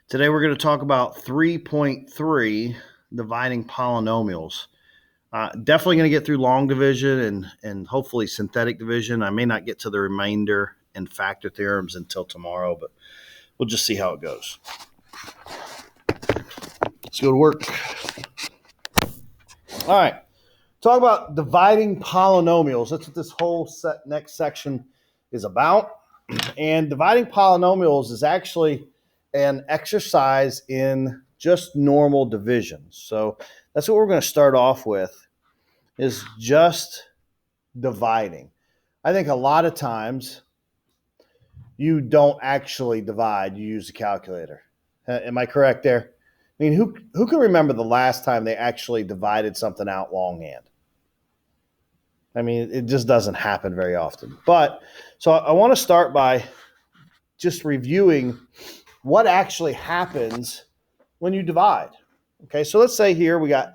Today we're going to talk about 3.3, dividing polynomials. Definitely going to get through long division and hopefully synthetic division. I may not get to the remainder and factor theorems until tomorrow, but we'll just see how it goes. Let's go to work. All right. Talk about dividing polynomials. That's what this whole next section is about. And dividing polynomials is actually an exercise in just normal division. So that's what we're going to start off with, is just dividing. I think a lot of times you don't actually divide, you use a calculator. Am I correct there? I mean, who can remember the last time they actually divided something out longhand? I mean, it just doesn't happen very often. But so I want to start by just reviewing what actually happens when you divide. Okay, so let's say here we got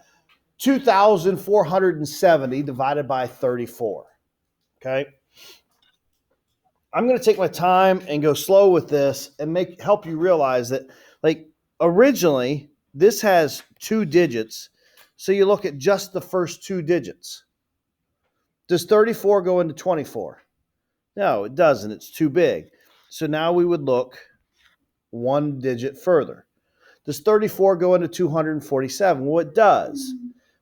2,470 divided by 34. Okay, I'm going to take my time and go slow with this and help you realize that, like, originally this has two digits, so you look at just the first two digits. Does 34 go into 24? No, it doesn't. It's too big. So now we would look one digit further. Does 34 go into 247? Well, it does.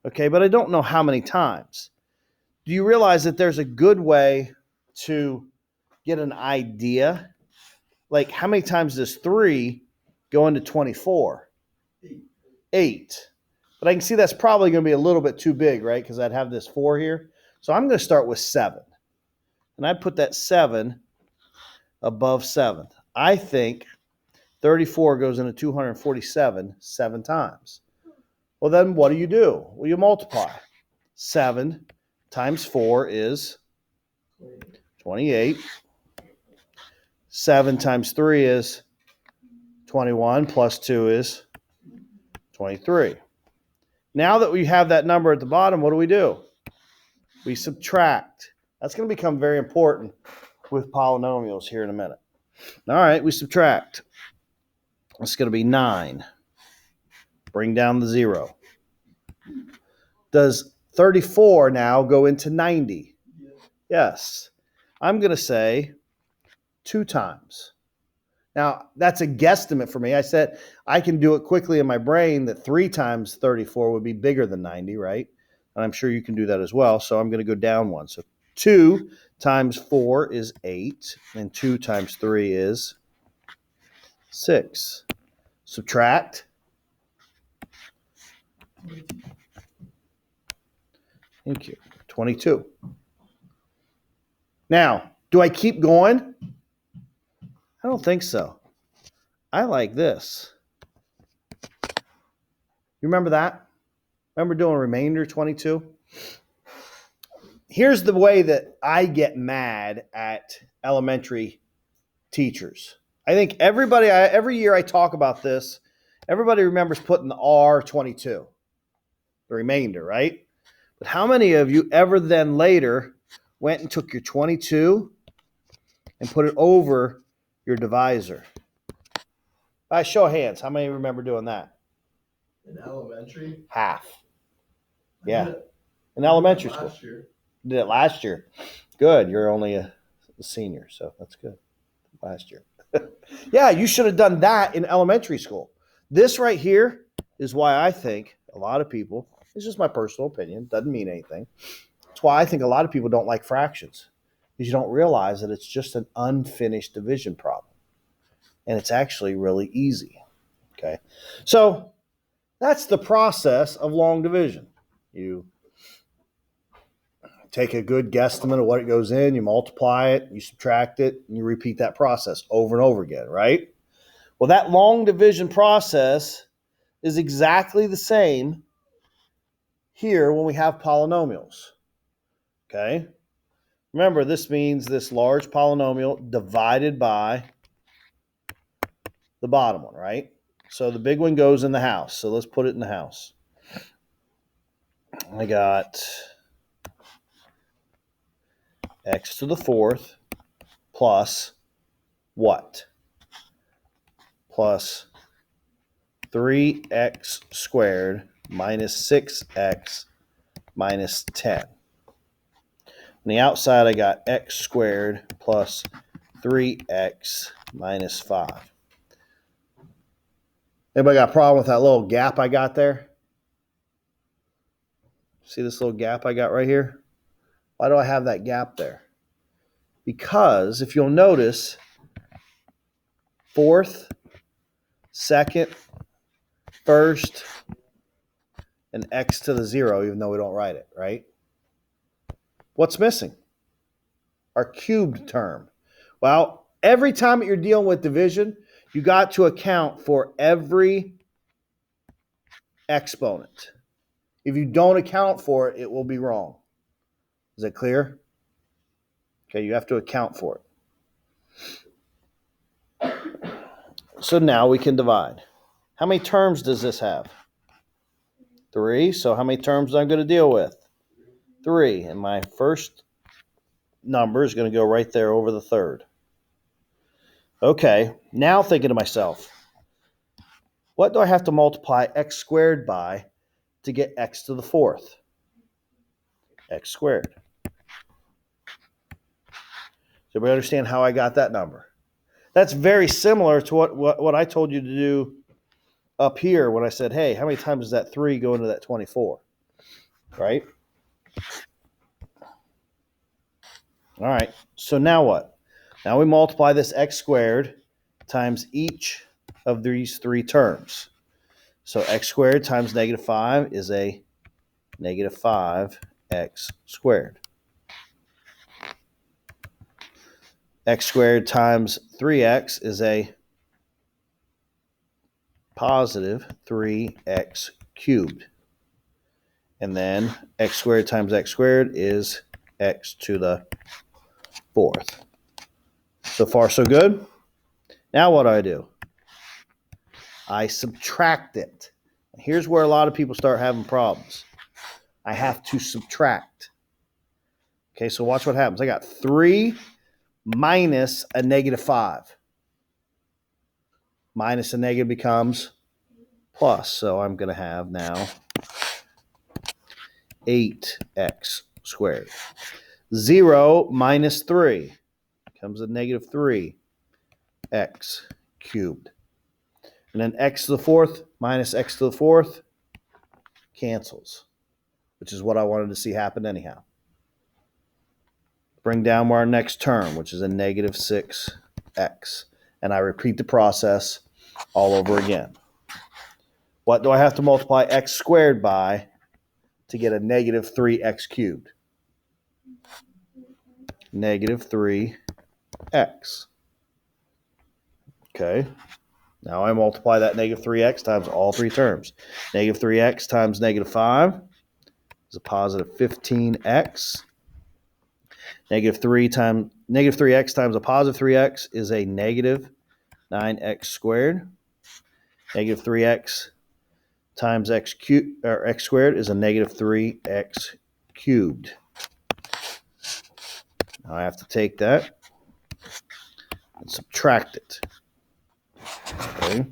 Okay, but I don't know how many times. Do you realize that there's a good way to get an idea? Like, how many times does 3 go into 24? 8. But I can see that's probably going to be a little bit too big, right? Because I'd have this 4 here. So I'm going to start with 7. And I put that 7 above 7. I think 34 goes into 247 7 times. Well, then what do? Well, you multiply. 7 times 4 is 28. 7 times 3 is 21, plus 2 is 23. Now that we have that number at the bottom, what do? We subtract. That's going to become very important with polynomials here in a minute. All right, we subtract. It's going to be 9. Bring down the 0. Does 34 now go into 90? Yes. I'm going to say 2 times. Now, that's a guesstimate for me. I said I can do it quickly in my brain that 3 times 34 would be bigger than 90, right? And I'm sure you can do that as well. So I'm going to go down 1. So 2 times 4 is 8, and 2 times 3 is 6. Subtract. Thank you. 22. Now, do I keep going? I don't think so. I like this. You remember that? Remember doing remainder 22? Here's the way that I get mad at elementary teachers. I think every year I talk about this, everybody remembers putting the R22, the remainder, right? But how many of you ever then later went and took your 22 and put it over your divisor? Show of hands. How many remember doing that? In elementary? Half. Yeah. In elementary school. Last year. Did it last year. Good. You're only a senior, so that's good. Last year. Yeah, you should have done that in elementary school. This right here is why I think a lot of people, it's just my personal opinion, doesn't mean anything. It's why I think a lot of people don't like fractions, because you don't realize that it's just an unfinished division problem. And it's actually really easy. Okay. So that's the process of long division. You take a good guesstimate of what it goes in, you multiply it, you subtract it, and you repeat that process over and over again, right? Well, that long division process is exactly the same here when we have polynomials. Okay? Remember, this means this large polynomial divided by the bottom one, right? So the big one goes in the house. So let's put it in the house. I got x to the 4th plus what? Plus 3x squared minus 6x minus 10. On the outside, I got x squared plus 3x minus 5. Anybody got a problem with that little gap I got there? See this little gap I got right here? Why do I have that gap there? Because if you'll notice, fourth, second, first, and x to the 0, even though we don't write it, right? What's missing? Our cubed term. Well, every time that you're dealing with division, you got to account for every exponent. If you don't account for it, it will be wrong. Is that clear? Okay, you have to account for it. So now we can divide. How many terms does this have? 3. So how many terms am I going to deal with? 3. And my first number is going to go right there over the third. Okay, now thinking to myself, what do I have to multiply x squared by to get x to the fourth? X squared. So we understand how I got that number. That's very similar to what I told you to do up here when I said, hey, how many times does that 3 go into that 24? Right? All right, so now what? Now we multiply this x squared times each of these 3 terms. So x squared times negative 5 is a negative 5x squared. X squared times 3x is a positive 3x cubed. And then x squared times x squared is x to the fourth. So far, so good. Now what do? I subtract it. Here's where a lot of people start having problems. I have to subtract. Okay, so watch what happens. I got 3 minus a negative 5. Minus a negative becomes plus. So I'm going to have now 8x squared. 0 minus 3 becomes a negative 3x cubed. And then x to the fourth minus x to the fourth cancels, which is what I wanted to see happen anyhow. Bring down our next term, which is a negative 6x. And I repeat the process all over again. What do I have to multiply x squared by to get a negative 3x cubed? Negative 3x. Okay. Now I multiply that negative 3x times all 3 terms. Negative 3x times negative 5 is a positive 15x. Negative 3x times a positive 3x is a negative 9x squared. Negative 3x times x squared is a negative 3x cubed. Now I have to take that and subtract it. Okay.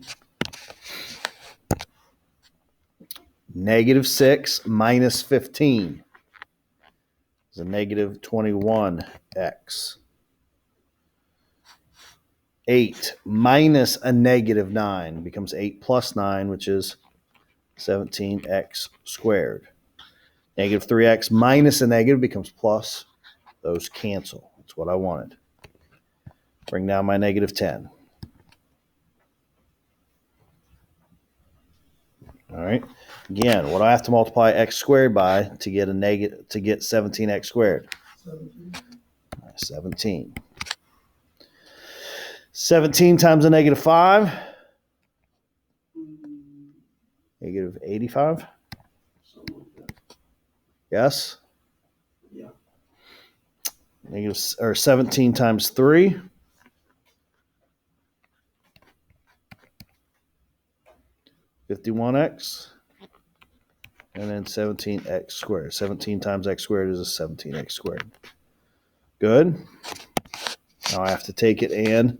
Negative 6 minus 15 is a negative 21x. 8 minus a negative 9 becomes 8 plus 9, which is 17x squared. Negative 3x minus a negative becomes plus. Those cancel. That's what I wanted. Bring down my negative 10. All right. Again, what do I have to multiply x squared by to get 17x squared? 17. 17 times a negative 5. Negative 85. Yes? Yeah. 17 times 3. 51x. And then 17x squared. 17 times x squared is a 17x squared. Good. Now I have to take it and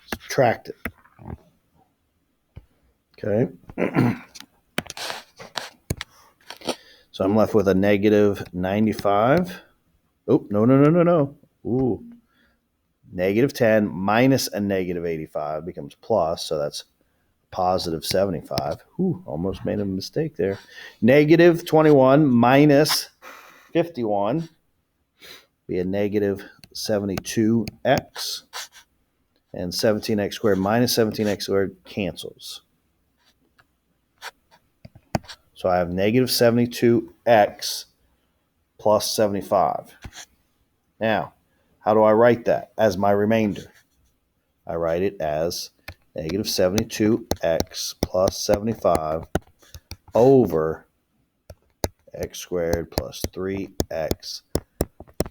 subtract it. Okay. So I'm left with a negative 95. Oh, no. Ooh. Negative 10 minus a negative 85 becomes plus, so that's positive 75. Ooh, almost made a mistake there. Negative 21 minus 51 be a negative 72x. And 17x squared minus 17x squared cancels. So I have negative 72x plus 75. Now, how do I write that as my remainder? I write it as negative 72x plus 75 over x squared plus 3x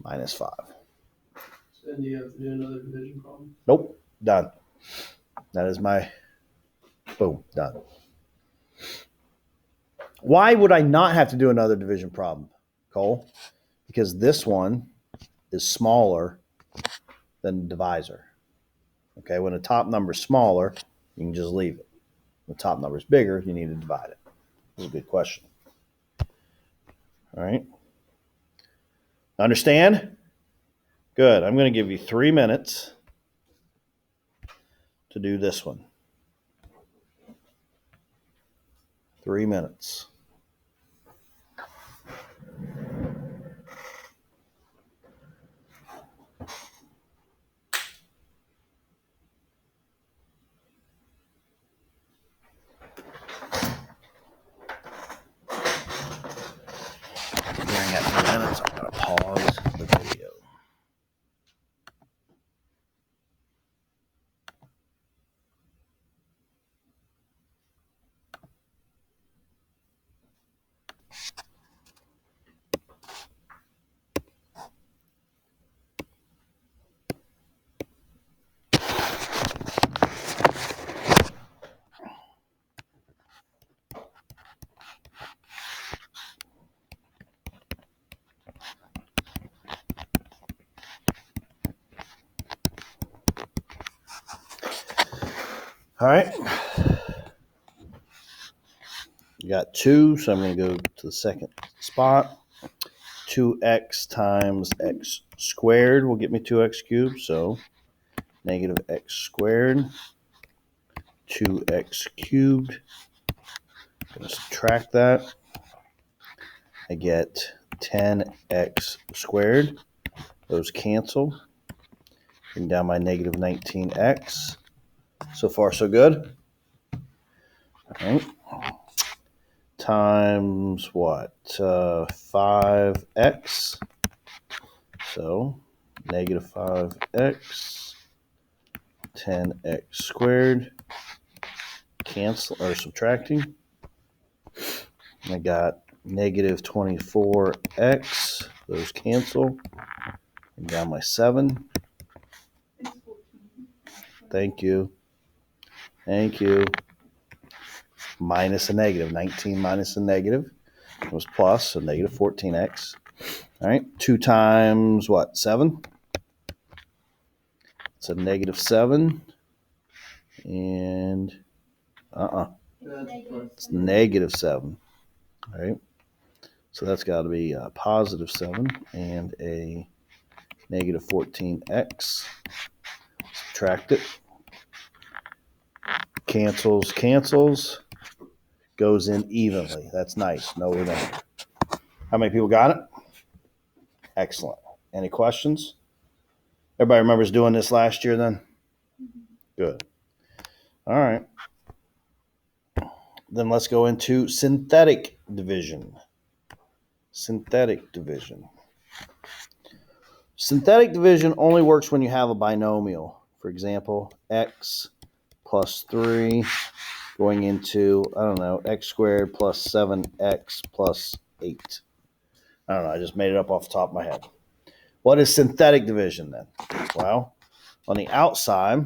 minus 5. So then do you have to do another division problem? Nope, done. That is my, boom, done. Why would I not have to do another division problem, Cole? Because this one is smaller than the divisor. Okay, when the top number is smaller, you can just leave it. When the top number is bigger, you need to divide it. That's a good question. All right. Understand? Good. I'm going to give you 3 minutes to do this one. 3 minutes. During that 3 minutes, I'm going to pause the video. All right. You got 2, so I'm going to go to the second spot. 2x times x squared will get me 2x cubed, so negative x squared, 2x cubed. I'm going to subtract that. I get 10x squared. Those cancel. Bring down my negative 19x. So far, so good. All right. Times what? 5x. So negative 5x, 10x squared. Cancel or subtracting. I got negative 24x. Those cancel. Bring down my 7. Thank you. Minus a negative. 19 minus a negative was plus, so negative 14x. All right. 2 times what? 7? It's a negative 7. And it's negative 7. All right. So that's got to be a positive 7 and a negative 14x. Subtract it. Cancels. Goes in evenly. That's nice. No remainder. How many people got it? Excellent. Any questions? Everybody remembers doing this last year then? Good. All right. Then let's go into synthetic division. Synthetic division only works when you have a binomial. For example, x plus 3 going into, x squared plus 7x plus 8. I don't know. I just made it up off the top of my head. What is synthetic division then? Well, on the outside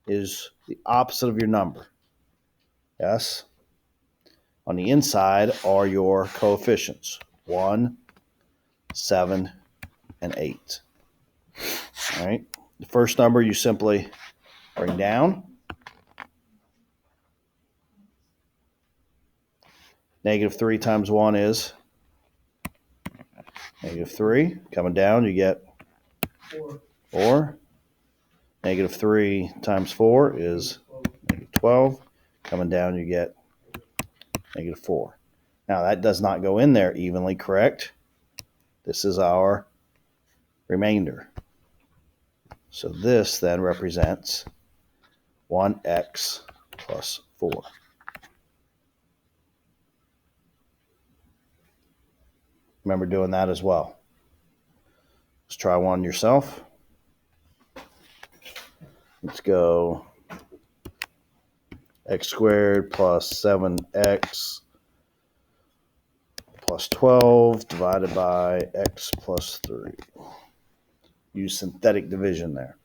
is the opposite of your number. Yes? On the inside are your coefficients. 1, 7, and 8. All right. The first number you simply bring down. Negative 3 times 1 is negative 3. Coming down, you get 4. Negative 3 times 4 is negative 12. Coming down, you get negative 4. Now, that does not go in there evenly, correct? This is our remainder. So this then represents 1x plus 4. Remember doing that as well. Let's try one yourself. Let's go x squared plus 7x plus 12 divided by x plus 3. Use synthetic division there.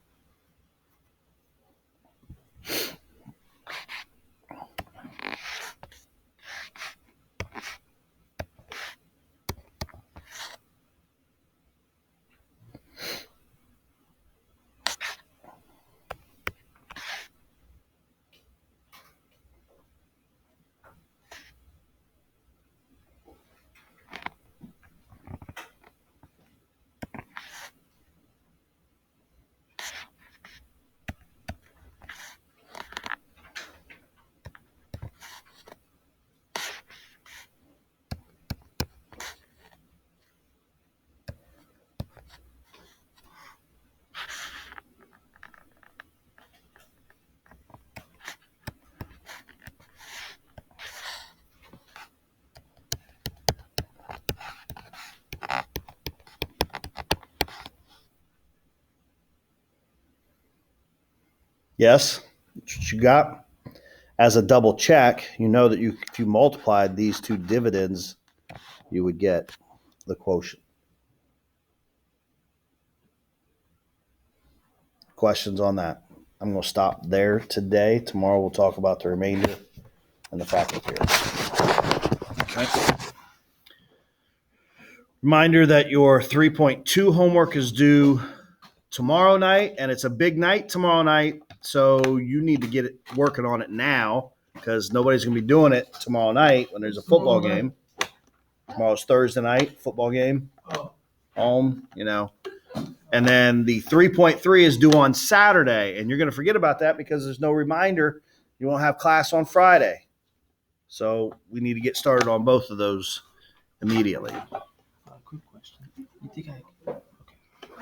Yes, that's what you got. As a double check, you know that if you multiplied these two dividends, you would get the quotient. Questions on that? I'm going to stop there today. Tomorrow we'll talk about the remainder and the factor here. Okay. Reminder that your 3.2 homework is due tomorrow night, and it's a big night tomorrow night, so you need to get it working on it now because nobody's going to be doing it tomorrow night when there's a football game. Tomorrow's Thursday night, football game, home, And then the 3.3 is due on Saturday, and you're going to forget about that because there's no reminder. You won't have class on Friday. So we need to get started on both of those immediately. Quick question. You think I